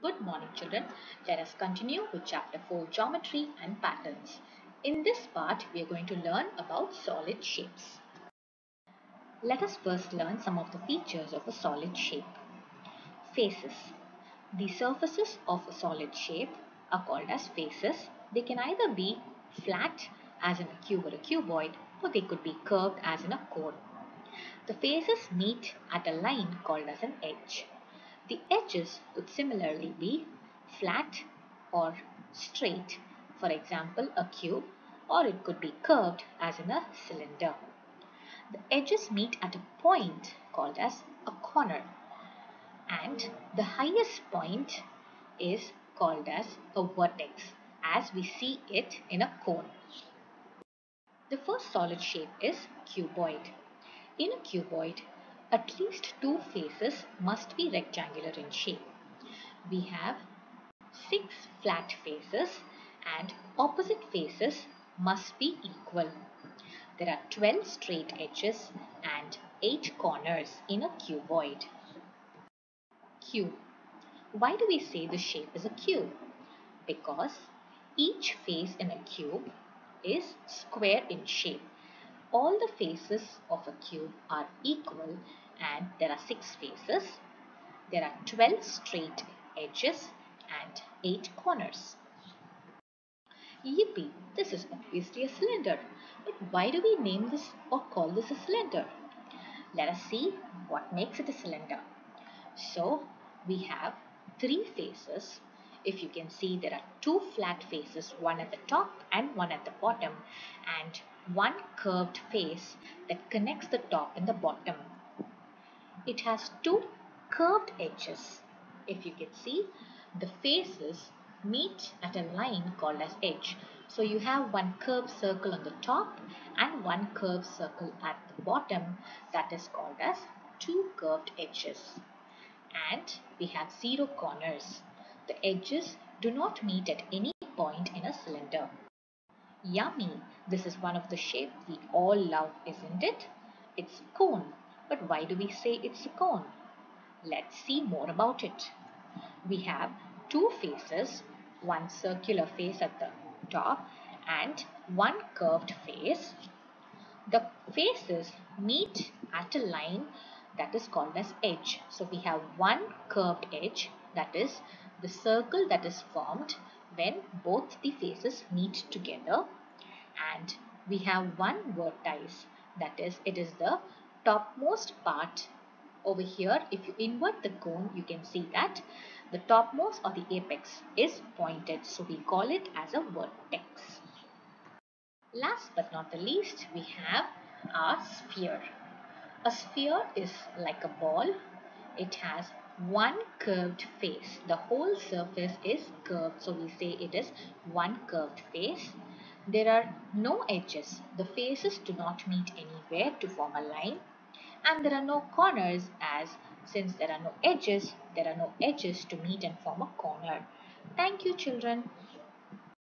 Good morning, children. Let us continue with chapter 4, Geometry and Patterns. In this part, we are going to learn about solid shapes. Let us first learn some of the features of a solid shape. Faces. The surfaces of a solid shape are called as faces. They can either be flat, as in a cube or a cuboid, or they could be curved, as in a cone. The faces meet at a line called as an edge. The edges could similarly be flat or straight, for example a cube, or it could be curved as in a cylinder. The edges meet at a point called as a corner, and the highest point is called as a vertex, as we see it in a cone. The first solid shape is cuboid. In a cuboid, at least two faces must be rectangular in shape. We have 6 flat faces and opposite faces must be equal. There are 12 straight edges and 8 corners in a cuboid. Cube. Why do we say the shape is a cube? Because each face in a cube is square in shape. All the faces of a cube are equal and there are 6 faces. There are 12 straight edges and 8 corners. Yippee, this is obviously a cylinder. But why do we name this or call this a cylinder? Let us see what makes it a cylinder. So we have 3 faces. If you can see, there are 2 flat faces, one at the top and one at the bottom, and one curved face that connects the top and the bottom. It has 2 curved edges. If you can see, the faces meet at a line called as edge. So you have one curved circle on the top and one curved circle at the bottom, that is called as 2 curved edges. And we have 0 corners. The edges do not meet at any point in a cylinder. Yummy! This is one of the shapes we all love, isn't it? It's a cone. But why do we say it's a cone? Let's see more about it. We have 2 faces, one circular face at the top and one curved face. The faces meet at a line that is called as edge. So we have one curved edge, that is the circle that is formed when both the faces meet together, and we have one vertex, that is it is the topmost part. Over here, if you invert the cone, you can see that the topmost or the apex is pointed, so we call it as a vertex. Last but not the least, we have our sphere. A sphere is like a ball. It has one curved face. The whole surface is curved, so we say it is one curved face. There are no edges. The faces do not meet anywhere to form a line. And there are no corners, as since there are no edges to meet and form a corner. Thank you, children.